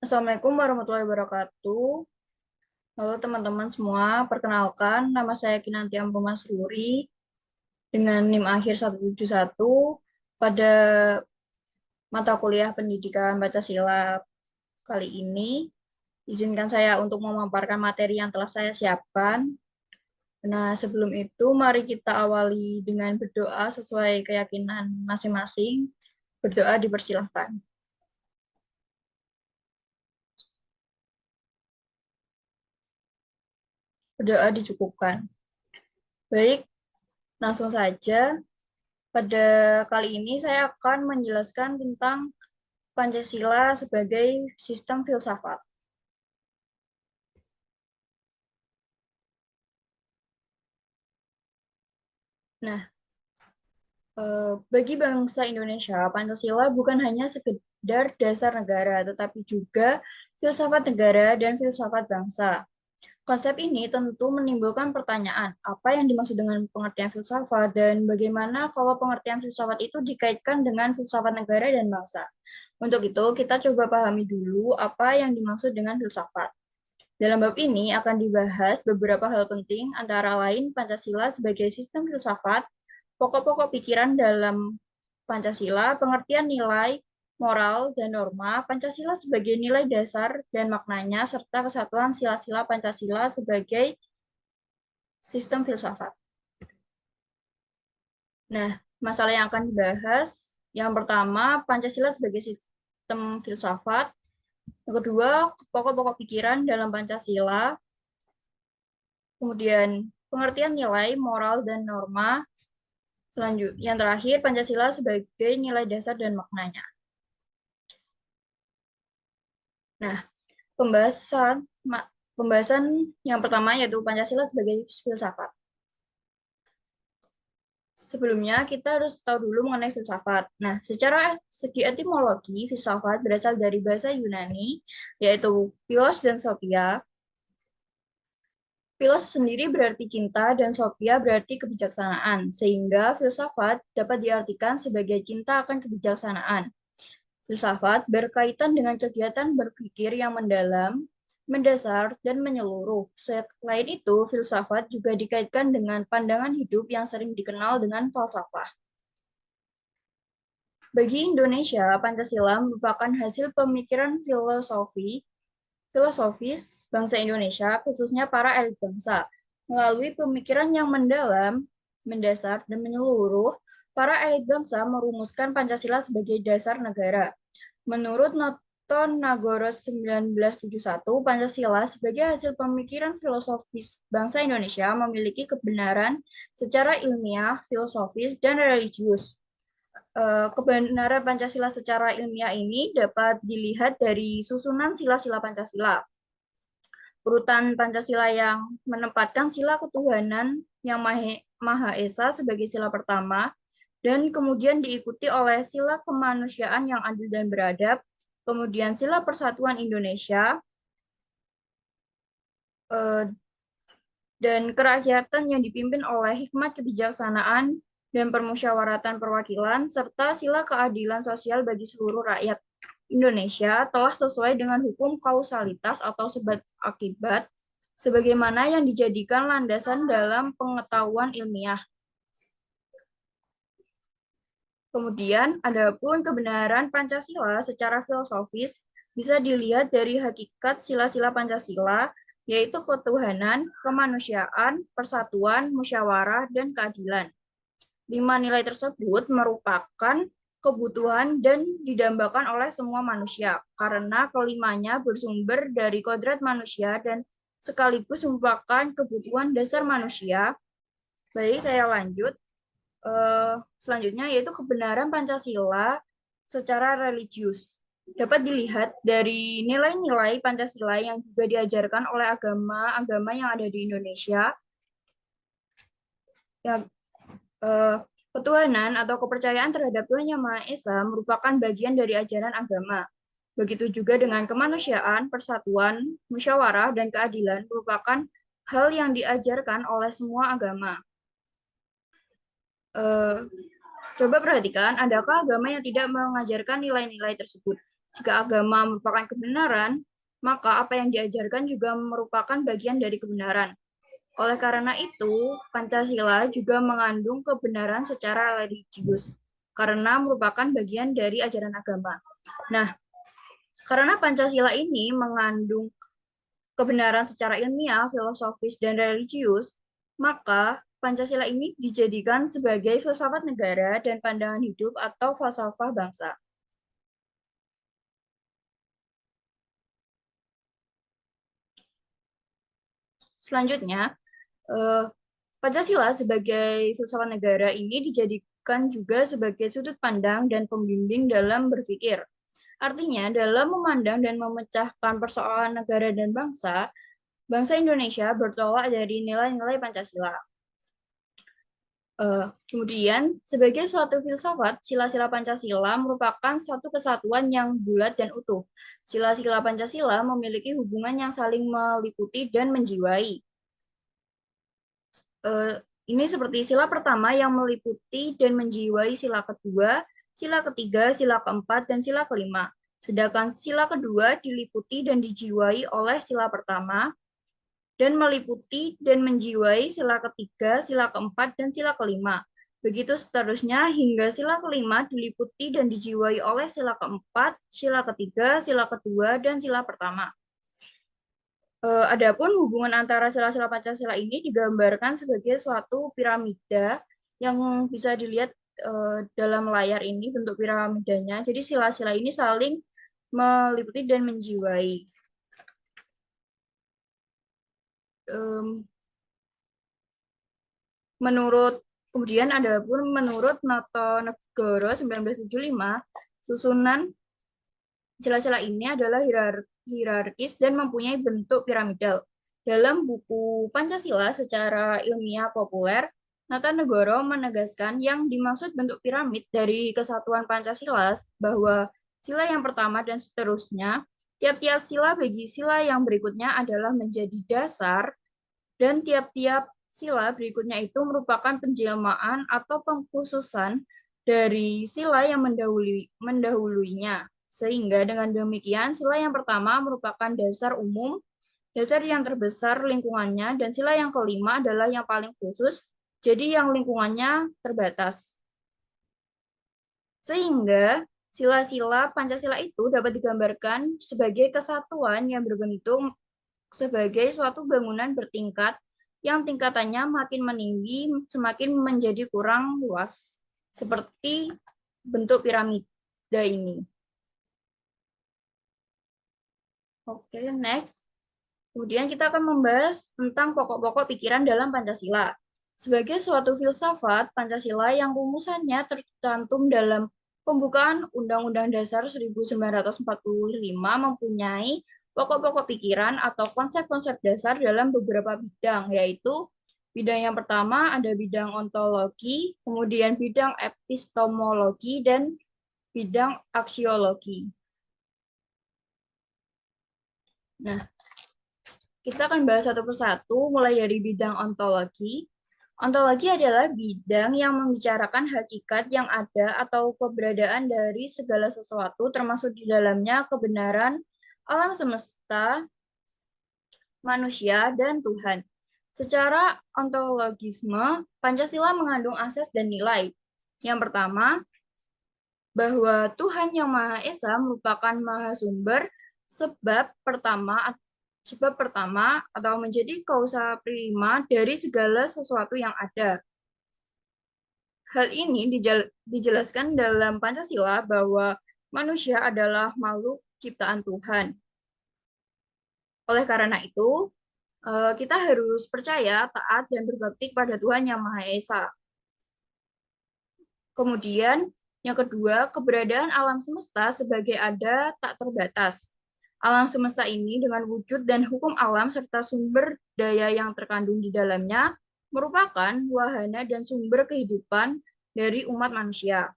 Assalamualaikum warahmatullahi wabarakatuh. Halo teman-teman semua, perkenalkan nama saya Kinanti Ampumasruri dengan NIM akhir 171 pada mata kuliah Pendidikan Pancasila kali ini. Izinkan saya untuk memaparkan materi yang telah saya siapkan. Nah, sebelum itu mari kita awali dengan berdoa sesuai keyakinan masing-masing. Berdoa dipersilahkan. Berdoa dicukupkan. Baik, langsung saja. Pada kali ini saya akan menjelaskan tentang Pancasila sebagai sistem filsafat. Nah, bagi bangsa Indonesia, Pancasila bukan hanya sekedar dasar negara, tetapi juga filsafat negara dan filsafat bangsa. Konsep ini tentu menimbulkan pertanyaan, apa yang dimaksud dengan pengertian filsafat dan bagaimana kalau pengertian filsafat itu dikaitkan dengan filsafat negara dan bangsa. Untuk itu, kita coba pahami dulu apa yang dimaksud dengan filsafat. Dalam bab ini akan dibahas beberapa hal penting, antara lain Pancasila sebagai sistem filsafat, pokok-pokok pikiran dalam Pancasila, pengertian nilai, moral, dan norma, Pancasila sebagai nilai dasar dan maknanya, serta kesatuan sila-sila Pancasila sebagai sistem filsafat. Nah, masalah yang akan dibahas, yang pertama, Pancasila sebagai sistem filsafat, yang kedua, pokok-pokok pikiran dalam Pancasila, kemudian pengertian nilai, moral, dan norma. Selanjutnya, yang terakhir, Pancasila sebagai nilai dasar dan maknanya. Nah, pembahasan yang pertama yaitu Pancasila sebagai filsafat. Sebelumnya, kita harus tahu dulu mengenai filsafat. Nah, secara segi etimologi, filsafat berasal dari bahasa Yunani, yaitu philos dan sophia. Philos sendiri berarti cinta dan sophia berarti kebijaksanaan, sehingga filsafat dapat diartikan sebagai cinta akan kebijaksanaan. Filsafat berkaitan dengan kegiatan berpikir yang mendalam, mendasar, dan menyeluruh. Selain itu, filsafat juga dikaitkan dengan pandangan hidup yang sering dikenal dengan falsafah. Bagi Indonesia, Pancasila merupakan hasil pemikiran filosofis bangsa Indonesia, khususnya para elit bangsa. Melalui pemikiran yang mendalam, mendasar, dan menyeluruh, para elit bangsa merumuskan Pancasila sebagai dasar negara. Menurut Noton Nagoro 1971, Pancasila sebagai hasil pemikiran filosofis bangsa Indonesia memiliki kebenaran secara ilmiah, filosofis, dan religius. Kebenaran Pancasila secara ilmiah ini dapat dilihat dari susunan sila-sila Pancasila. Urutan Pancasila yang menempatkan sila ketuhanan yang Maha Esa sebagai sila pertama, dan kemudian diikuti oleh sila kemanusiaan yang adil dan beradab, kemudian sila persatuan Indonesia, dan kerakyatan yang dipimpin oleh hikmat kebijaksanaan dan permusyawaratan perwakilan, serta sila keadilan sosial bagi seluruh rakyat Indonesia telah sesuai dengan hukum kausalitas atau sebab akibat, sebagaimana yang dijadikan landasan dalam pengetahuan ilmiah. Kemudian, adapun kebenaran Pancasila secara filosofis bisa dilihat dari hakikat sila-sila Pancasila, yaitu ketuhanan, kemanusiaan, persatuan, musyawarah, dan keadilan. 5 nilai tersebut merupakan kebutuhan dan didambakan oleh semua manusia, karena kelimanya bersumber dari kodrat manusia dan sekaligus merupakan kebutuhan dasar manusia. Baik, saya lanjut. Selanjutnya yaitu kebenaran Pancasila secara religius. Dapat dilihat dari nilai-nilai Pancasila yang juga diajarkan oleh agama-agama yang ada di Indonesia. Ya, ketuhanan atau kepercayaan terhadap Tuhan Yang Maha Esa merupakan bagian dari ajaran agama. Begitu juga dengan kemanusiaan, persatuan, musyawarah, dan keadilan merupakan hal yang diajarkan oleh semua agama. Coba perhatikan, adakah agama yang tidak mengajarkan nilai-nilai tersebut? Jika agama merupakan kebenaran, maka apa yang diajarkan juga merupakan bagian dari kebenaran. Oleh karena itu, Pancasila juga mengandung kebenaran secara religius, karena merupakan bagian dari ajaran agama. Nah, karena Pancasila ini mengandung kebenaran secara ilmiah, filosofis, dan religius, maka Pancasila ini dijadikan sebagai filsafat negara dan pandangan hidup atau falsafah bangsa. Selanjutnya, Pancasila sebagai filsafat negara ini dijadikan juga sebagai sudut pandang dan pembimbing dalam berpikir. Artinya, dalam memandang dan memecahkan persoalan negara dan bangsa, bangsa Indonesia bertolak dari nilai-nilai Pancasila. Kemudian, sebagai suatu filsafat, sila-sila Pancasila merupakan satu kesatuan yang bulat dan utuh. Sila-sila Pancasila memiliki hubungan yang saling meliputi dan menjiwai. Ini seperti sila pertama yang meliputi dan menjiwai sila kedua, sila ketiga, sila keempat, dan sila kelima. Sedangkan sila kedua diliputi dan dijiwai oleh sila pertama, dan meliputi dan menjiwai sila ketiga, sila keempat, dan sila kelima. Begitu seterusnya hingga sila kelima diliputi dan dijiwai oleh sila keempat, sila ketiga, sila kedua, dan sila pertama. Adapun hubungan antara sila-sila Pancasila ini digambarkan sebagai suatu piramida yang bisa dilihat dalam layar ini bentuk piramidanya. Jadi sila-sila ini saling meliputi dan menjiwai. Kemudian ada pun menurut Notonegoro 1975, susunan sila-sila ini adalah hierarkis dan mempunyai bentuk piramidal. Dalam buku Pancasila secara ilmiah populer, Notonegoro menegaskan yang dimaksud bentuk piramid dari kesatuan Pancasila bahwa sila yang pertama dan seterusnya, tiap-tiap sila bagi sila yang berikutnya adalah menjadi dasar, dan tiap-tiap sila berikutnya itu merupakan penjelmaan atau pengkhususan dari sila yang mendahuluinya. Sehingga dengan demikian, sila yang pertama merupakan dasar umum, dasar yang terbesar lingkungannya, dan sila yang kelima adalah yang paling khusus, jadi yang lingkungannya terbatas. Sehingga sila-sila Pancasila itu dapat digambarkan sebagai kesatuan yang berbentuk sebagai suatu bangunan bertingkat yang tingkatannya makin meninggi, semakin menjadi kurang luas, seperti bentuk piramida ini. Oke, next. Kemudian kita akan membahas tentang pokok-pokok pikiran dalam Pancasila. Sebagai suatu filsafat, Pancasila yang rumusannya tercantum dalam pembukaan Undang-Undang Dasar 1945 mempunyai pokok-pokok pikiran atau konsep-konsep dasar dalam beberapa bidang, yaitu bidang yang pertama ada bidang ontologi, kemudian bidang epistemologi, dan bidang aksiologi. Nah, kita akan bahas satu persatu, mulai dari bidang ontologi. Ontologi adalah bidang yang membicarakan hakikat yang ada atau keberadaan dari segala sesuatu, termasuk di dalamnya kebenaran alam semesta, manusia, dan Tuhan. Secara ontologisme, Pancasila mengandung asas dan nilai. Yang pertama, bahwa Tuhan Yang Maha Esa merupakan Maha Sumber, sebab pertama atau menjadi kausa prima dari segala sesuatu yang ada. Hal ini dijelaskan dalam Pancasila bahwa manusia adalah makhluk ciptaan Tuhan. Oleh karena itu, kita harus percaya, taat, dan berbakti pada Tuhan Yang Maha Esa. Kemudian, yang kedua, keberadaan alam semesta sebagai ada tak terbatas. Alam semesta ini dengan wujud dan hukum alam serta sumber daya yang terkandung di dalamnya merupakan wahana dan sumber kehidupan dari umat manusia.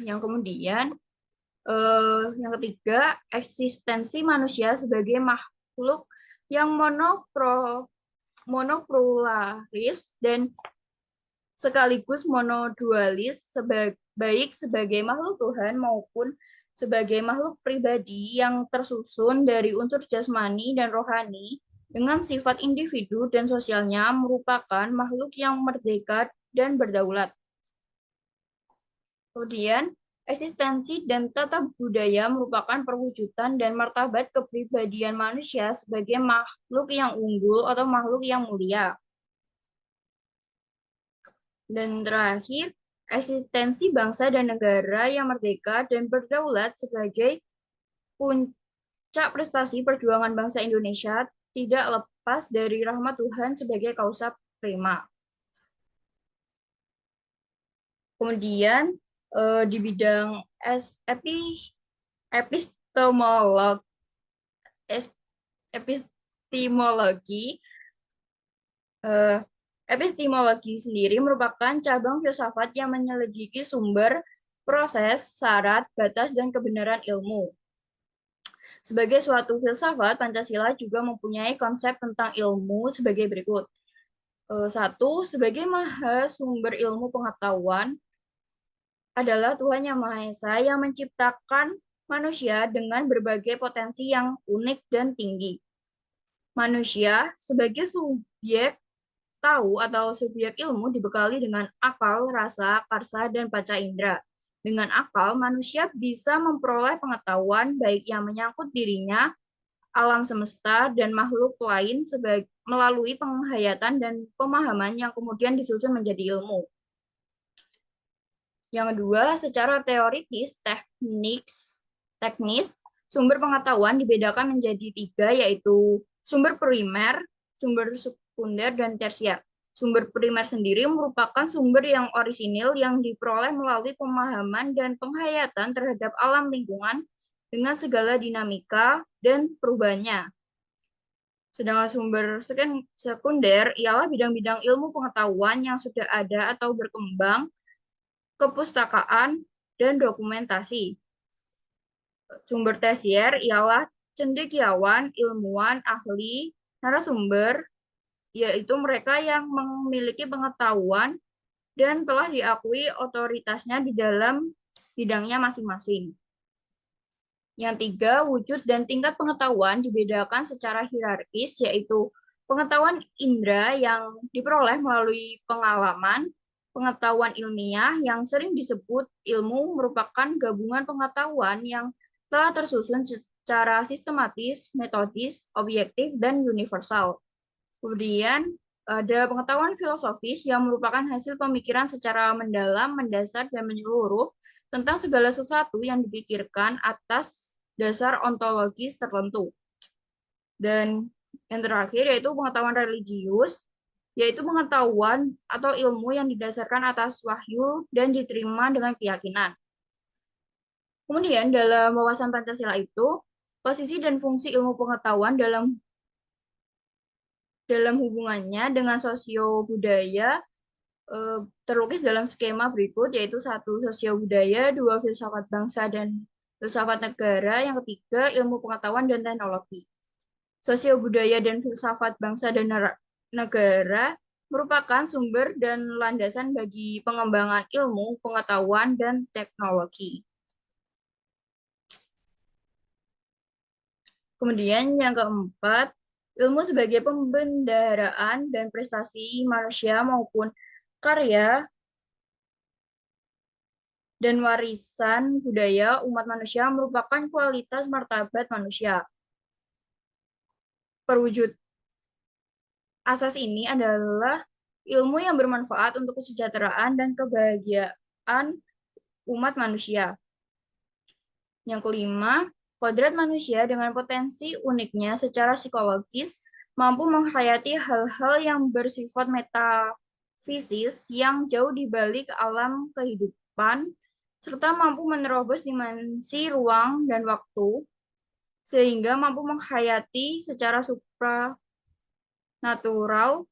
Yang kemudian, yang ketiga, eksistensi manusia sebagai makhluk yang monopluralis dan sekaligus monodualis, baik sebagai makhluk Tuhan maupun sebagai makhluk pribadi yang tersusun dari unsur jasmani dan rohani dengan sifat individu dan sosialnya merupakan makhluk yang merdeka dan berdaulat. Kemudian, eksistensi dan tata budaya merupakan perwujudan dan martabat kepribadian manusia sebagai makhluk yang unggul atau makhluk yang mulia. Dan terakhir, eksistensi bangsa dan negara yang merdeka dan berdaulat sebagai puncak prestasi perjuangan bangsa Indonesia tidak lepas dari rahmat Tuhan sebagai kausa prima. Kemudian di bidang epistemologi, epistemologi epistemologi sendiri merupakan cabang filsafat yang menyelidiki sumber, proses, syarat, batas, dan kebenaran ilmu. Sebagai suatu filsafat, Pancasila juga mempunyai konsep tentang ilmu sebagai berikut. Satu, sebagai maha sumber ilmu pengetahuan adalah Tuhan Yang Maha Esa yang menciptakan manusia dengan berbagai potensi yang unik dan tinggi. Manusia sebagai subjek tahu atau subjek ilmu dibekali dengan akal, rasa, karsa, dan panca indera. Dengan akal, manusia bisa memperoleh pengetahuan baik yang menyangkut dirinya, alam semesta, dan makhluk lain melalui penghayatan dan pemahaman yang kemudian disusun menjadi ilmu. Yang kedua, secara teoritis, teknis, sumber pengetahuan dibedakan menjadi tiga, yaitu sumber primer, sumber sekunder, dan tersier. Sumber primer sendiri merupakan sumber yang orisinil yang diperoleh melalui pemahaman dan penghayatan terhadap alam lingkungan dengan segala dinamika dan perubahannya. Sedangkan sumber sekunder ialah bidang-bidang ilmu pengetahuan yang sudah ada atau berkembang, kepustakaan, dan dokumentasi. Sumber tersier ialah cendekiawan, ilmuwan, ahli, narasumber, yaitu mereka yang memiliki pengetahuan dan telah diakui otoritasnya di dalam bidangnya masing-masing. Yang tiga, wujud dan tingkat pengetahuan dibedakan secara hierarkis, yaitu pengetahuan indera yang diperoleh melalui pengalaman, pengetahuan ilmiah yang sering disebut ilmu merupakan gabungan pengetahuan yang telah tersusun secara sistematis, metodis, objektif, dan universal. Kemudian ada pengetahuan filosofis yang merupakan hasil pemikiran secara mendalam, mendasar, dan menyeluruh tentang segala sesuatu yang dipikirkan atas dasar ontologis tertentu. Dan yang terakhir yaitu pengetahuan religius, yaitu pengetahuan atau ilmu yang didasarkan atas wahyu dan diterima dengan keyakinan. Kemudian dalam wawasan Pancasila itu, posisi dan fungsi ilmu pengetahuan dalam hubungannya dengan sosio-budaya terlukis dalam skema berikut, yaitu satu, sosio-budaya, dua, filsafat bangsa dan filsafat negara, yang ketiga, ilmu pengetahuan dan teknologi. Sosio-budaya dan filsafat bangsa dan negara merupakan sumber dan landasan bagi pengembangan ilmu, pengetahuan, dan teknologi. Kemudian yang keempat, ilmu sebagai pembendaharaan dan prestasi manusia maupun karya dan warisan budaya umat manusia merupakan kualitas martabat manusia. Perwujud asas ini adalah ilmu yang bermanfaat untuk kesejahteraan dan kebahagiaan umat manusia. Yang kelima, kodrat manusia dengan potensi uniknya secara psikologis mampu menghayati hal-hal yang bersifat metafisis yang jauh di balik alam kehidupan, serta mampu menerobos dimensi ruang dan waktu, sehingga mampu menghayati secara supranatural,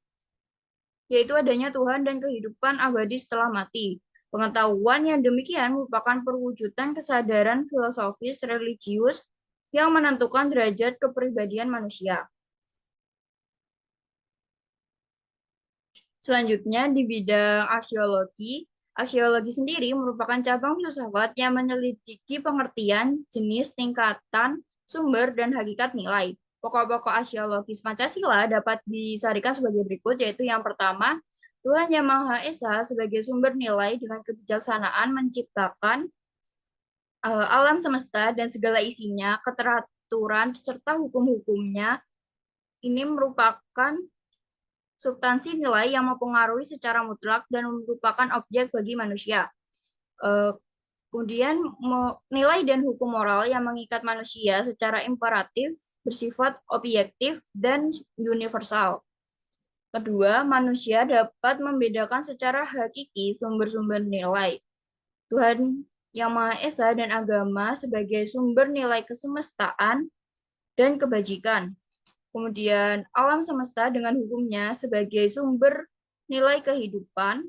yaitu adanya Tuhan dan kehidupan abadi setelah mati. Pengetahuan yang demikian merupakan perwujudan kesadaran filosofis religius yang menentukan derajat kepribadian manusia. Selanjutnya, di bidang arkeologi, Aksiologi sendiri merupakan cabang filsafat yang menyelidiki pengertian, jenis, tingkatan, sumber, dan hakikat nilai. Pokok-pokok aksiologis Pancasila dapat disarikan sebagai berikut, yaitu yang pertama, Tuhan Yang Maha Esa sebagai sumber nilai dengan kebijaksanaan menciptakan alam semesta dan segala isinya, keteraturan, serta hukum-hukumnya. Ini merupakan substansi nilai yang mempengaruhi secara mutlak dan merupakan objek bagi manusia. Kemudian nilai dan hukum moral yang mengikat manusia secara imperatif, bersifat objektif, dan universal. Kedua, manusia dapat membedakan secara hakiki sumber-sumber nilai. Tuhan Yang Maha Esa dan agama sebagai sumber nilai kesemestaan dan kebajikan. Kemudian alam semesta dengan hukumnya sebagai sumber nilai kehidupan,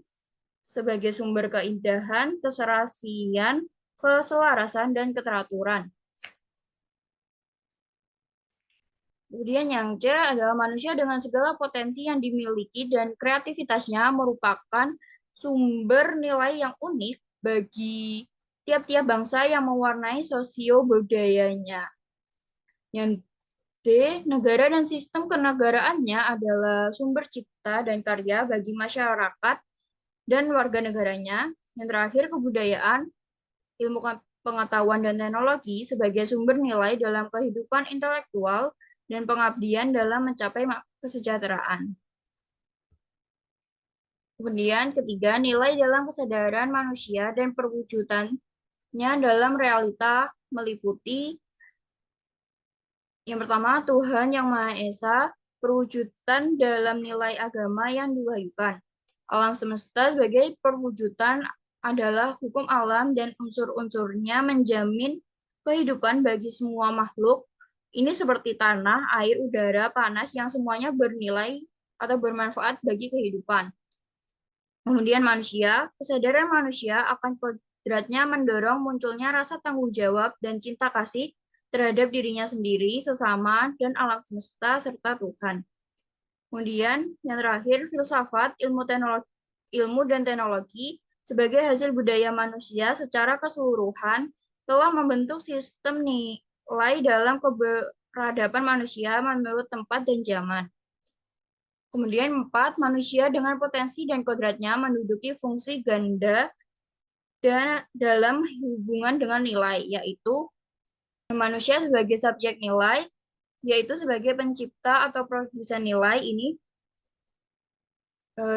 sebagai sumber keindahan, keserasian, keselarasan, dan keteraturan. Kemudian yang C adalah manusia dengan segala potensi yang dimiliki dan kreativitasnya merupakan sumber nilai yang unik bagi tiap-tiap bangsa yang mewarnai sosio-budayanya. Yang D, negara dan sistem kenegaraannya adalah sumber cipta dan karya bagi masyarakat dan warga negaranya. Yang terakhir, kebudayaan, ilmu pengetahuan dan teknologi sebagai sumber nilai dalam kehidupan intelektual dan pengabdian dalam mencapai kesejahteraan. Kemudian ketiga, nilai dalam kesadaran manusia dan perwujudannya dalam realita meliputi yang pertama, Tuhan Yang Maha Esa, perwujudan dalam nilai agama yang diwahyukan. Alam semesta sebagai perwujudan adalah hukum alam dan unsur-unsurnya menjamin kehidupan bagi semua makhluk. Ini seperti tanah, air, udara, panas yang semuanya bernilai atau bermanfaat bagi kehidupan. Kemudian manusia, kesadaran manusia akan kodratnya mendorong munculnya rasa tanggung jawab dan cinta kasih terhadap dirinya sendiri, sesama, dan alam semesta, serta Tuhan. Kemudian, yang terakhir, filsafat, ilmu dan teknologi sebagai hasil budaya manusia secara keseluruhan telah membentuk sistem nilai dalam keberadaban manusia menurut tempat dan zaman. Kemudian 4, manusia dengan potensi dan kodratnya menduduki fungsi ganda dan dalam hubungan dengan nilai, yaitu manusia sebagai subjek nilai, yaitu sebagai pencipta atau produsen nilai ini.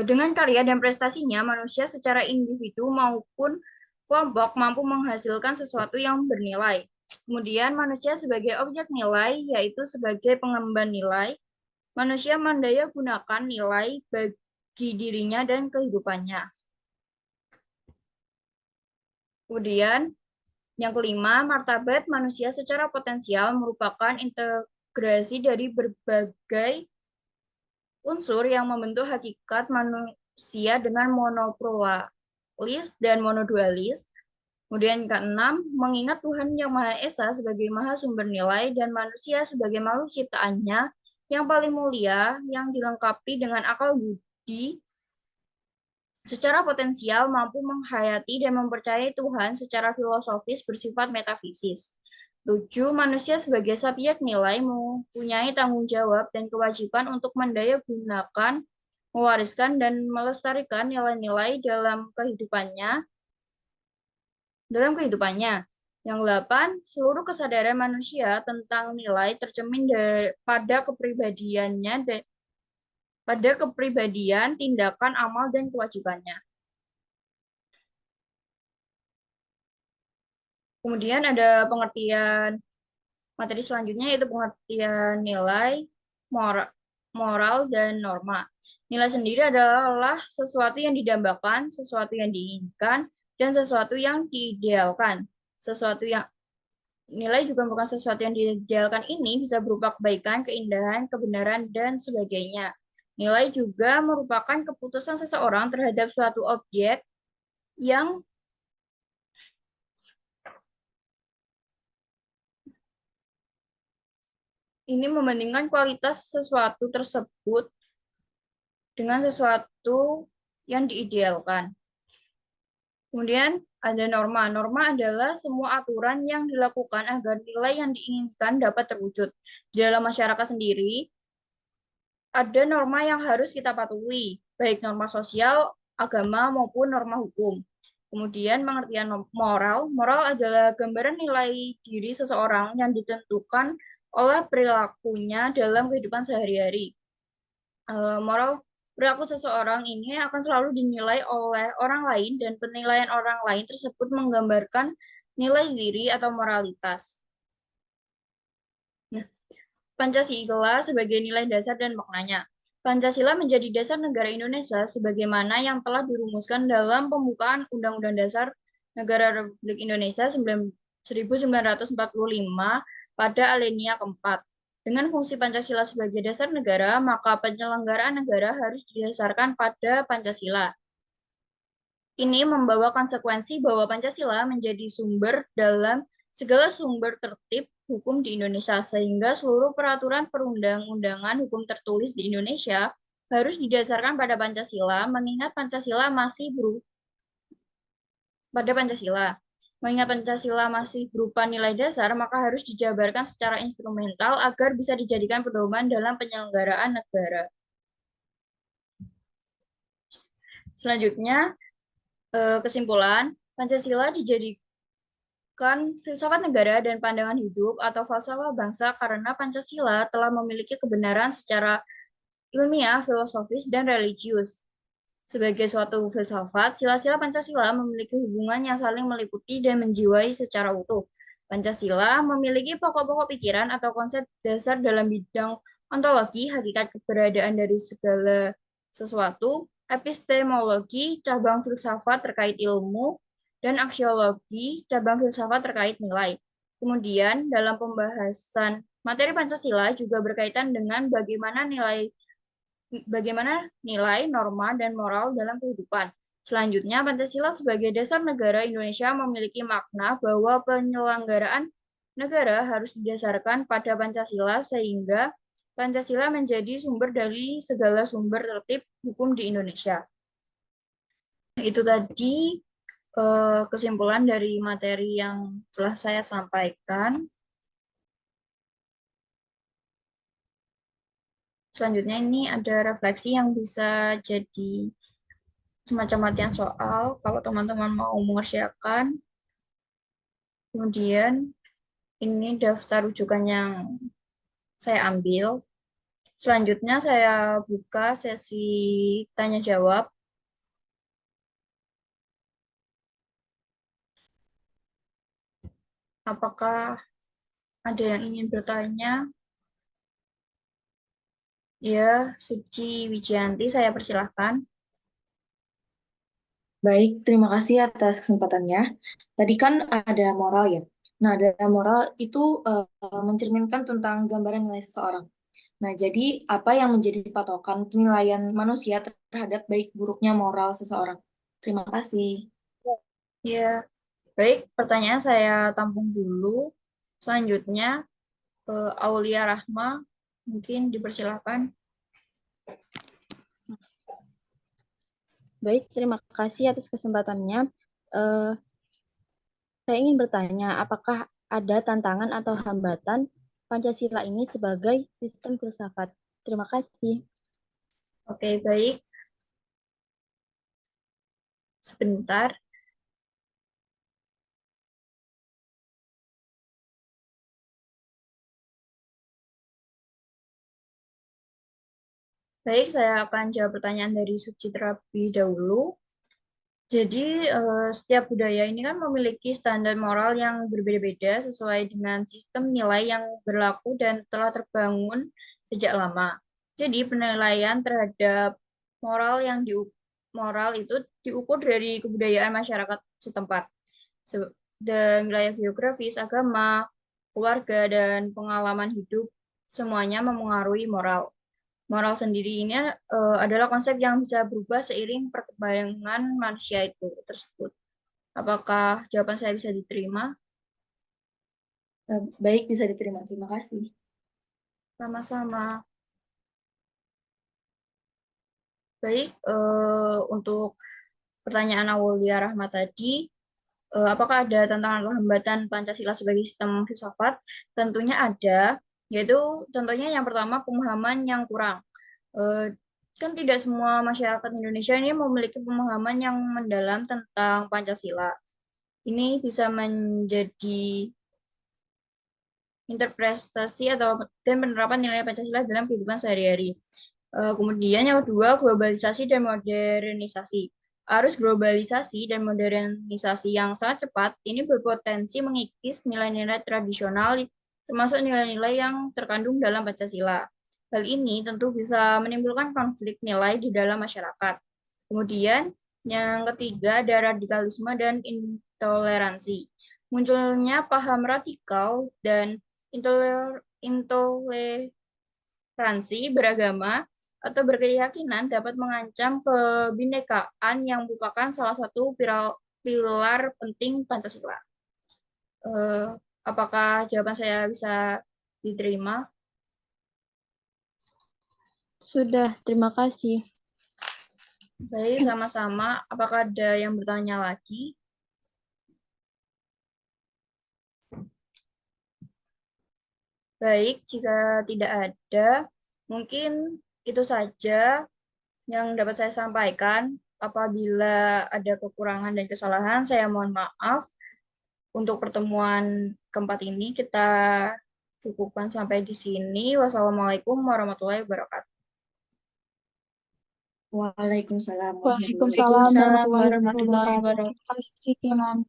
Dengan karya dan prestasinya, manusia secara individu maupun kelompok mampu menghasilkan sesuatu yang bernilai. Kemudian manusia sebagai objek nilai, yaitu sebagai pengemban nilai, manusia mendaya gunakan nilai bagi dirinya dan kehidupannya. Kemudian yang kelima, martabat manusia secara potensial merupakan integrasi dari berbagai unsur yang membentuk hakikat manusia dengan monopluralis dan monodualis. Kemudian keenam, mengingat Tuhan Yang Maha Esa sebagai maha sumber nilai dan manusia sebagai makhluk ciptaannya yang paling mulia, yang dilengkapi dengan akal budi, secara potensial mampu menghayati dan mempercayai Tuhan secara filosofis bersifat metafisis. 7. Manusia sebagai subjek nilai mempunyai tanggung jawab dan kewajiban untuk mendaya gunakan, mewariskan, dan melestarikan nilai-nilai dalam kehidupannya. Yang 8, seluruh kesadaran manusia tentang nilai tercermin pada kepribadian, tindakan, amal, dan kewajibannya. Kemudian ada pengertian materi selanjutnya, yaitu pengertian nilai, moral, dan norma. Nilai sendiri adalah sesuatu yang didambakan, sesuatu yang diinginkan, dan sesuatu yang diidealkan. Nilai juga bukan sesuatu yang diidealkan ini bisa berupa kebaikan, keindahan, kebenaran, dan sebagainya. Nilai juga merupakan keputusan seseorang terhadap suatu objek yang ini membandingkan kualitas sesuatu tersebut dengan sesuatu yang diidealkan. Kemudian ada norma. Norma adalah semua aturan yang dilakukan agar nilai yang diinginkan dapat terwujud. Di dalam masyarakat sendiri, ada norma yang harus kita patuhi, baik norma sosial, agama, maupun norma hukum. Kemudian pengertian moral. Moral adalah gambaran nilai diri seseorang yang ditentukan oleh perilakunya dalam kehidupan sehari-hari. Moral perilaku seseorang ini akan selalu dinilai oleh orang lain dan penilaian orang lain tersebut menggambarkan nilai diri atau moralitas. Nah, Pancasila sebagai nilai dasar dan maknanya. Pancasila menjadi dasar negara Indonesia sebagaimana yang telah dirumuskan dalam pembukaan Undang-Undang Dasar Negara Republik Indonesia 1945 pada alinea keempat. Dengan fungsi Pancasila sebagai dasar negara, maka penyelenggaraan negara harus didasarkan pada Pancasila. Ini membawa konsekuensi bahwa Pancasila menjadi sumber dalam segala sumber tertib hukum di Indonesia, sehingga seluruh peraturan perundang-undangan hukum tertulis di Indonesia harus didasarkan pada Pancasila, mengingat Pancasila masih berupa nilai dasar, maka harus dijabarkan secara instrumental agar bisa dijadikan pedoman dalam penyelenggaraan negara. Selanjutnya, kesimpulan, Pancasila dijadikan filsafat negara dan pandangan hidup atau falsafah bangsa karena Pancasila telah memiliki kebenaran secara ilmiah, filosofis, dan religius. Sebagai suatu filsafat, sila-sila Pancasila memiliki hubungan yang saling meliputi dan menjiwai secara utuh. Pancasila memiliki pokok-pokok pikiran atau konsep dasar dalam bidang ontologi, hakikat keberadaan dari segala sesuatu, epistemologi, cabang filsafat terkait ilmu, dan aksiologi, cabang filsafat terkait nilai. Kemudian, dalam pembahasan materi Pancasila juga berkaitan dengan bagaimana nilai, norma, dan moral dalam kehidupan. Selanjutnya, Pancasila sebagai dasar negara Indonesia memiliki makna bahwa penyelenggaraan negara harus didasarkan pada Pancasila sehingga Pancasila menjadi sumber dari segala sumber tertib hukum di Indonesia. Itu tadi kesimpulan dari materi yang telah saya sampaikan. Selanjutnya ini ada refleksi yang bisa jadi semacam latihan soal kalau teman-teman mau mengerjakan. Kemudian ini daftar rujukan yang saya ambil. Selanjutnya saya buka sesi tanya jawab. Apakah ada yang ingin bertanya? Ya, Suci Wijianti, saya persilahkan. Baik, terima kasih atas kesempatannya. Tadi kan ada moral ya. Nah, ada moral itu mencerminkan tentang gambaran nilai seseorang. Nah, jadi apa yang menjadi patokan penilaian manusia terhadap baik buruknya moral seseorang? Terima kasih. Ya, baik. Pertanyaan saya tampung dulu. Selanjutnya, Aulia Rahma, mungkin dipersilahkan. Baik, terima kasih atas kesempatannya. Saya ingin bertanya, apakah ada tantangan atau hambatan Pancasila ini sebagai sistem filsafat? Terima kasih. Oke, baik. Sebentar. Baik, saya akan jawab pertanyaan dari Suci terlebih dahulu. Jadi, setiap budaya ini kan memiliki standar moral yang berbeda-beda sesuai dengan sistem nilai yang berlaku dan telah terbangun sejak lama. Jadi, penilaian terhadap moral itu diukur dari kebudayaan masyarakat setempat. Dan wilayah geografis, agama, keluarga, dan pengalaman hidup semuanya memengaruhi moral. Moral sendiri ini adalah konsep yang bisa berubah seiring perkembangan manusia itu tersebut. Apakah jawaban saya bisa diterima? Baik, bisa diterima. Terima kasih. Sama-sama. Baik, untuk pertanyaan Aulia Rahmat tadi, apakah ada tantangan atau hambatan Pancasila sebagai sistem filsafat? Tentunya ada, yaitu contohnya yang pertama pemahaman yang kurang. Kan tidak semua masyarakat Indonesia ini memiliki pemahaman yang mendalam tentang Pancasila. Ini bisa menjadi interpretasi dan penerapan nilai Pancasila dalam kehidupan sehari-hari. Kemudian yang kedua, globalisasi dan modernisasi. Arus globalisasi dan modernisasi yang sangat cepat ini berpotensi mengikis nilai-nilai tradisional, termasuk nilai-nilai yang terkandung dalam Pancasila. Hal ini tentu bisa menimbulkan konflik nilai di dalam masyarakat. Kemudian yang ketiga ada radikalisme dan intoleransi. Munculnya paham radikal dan intoleransi beragama atau berkeyakinan dapat mengancam kebinekaan yang merupakan salah satu pilar penting Pancasila. Apakah jawaban saya bisa diterima? Sudah, terima kasih. Baik, sama-sama. Apakah ada yang bertanya lagi? Baik, jika tidak ada, mungkin itu saja yang dapat saya sampaikan. Apabila ada kekurangan dan kesalahan, saya mohon maaf. Untuk pertemuan keempat ini kita cukupkan sampai di sini. Wassalamualaikum warahmatullahi wabarakatuh. Waalaikumsalam warahmatullahi Waalaikumsalam wabarakatuh. warahmatullahi wabarakatuh. Terima kasih, Kinan.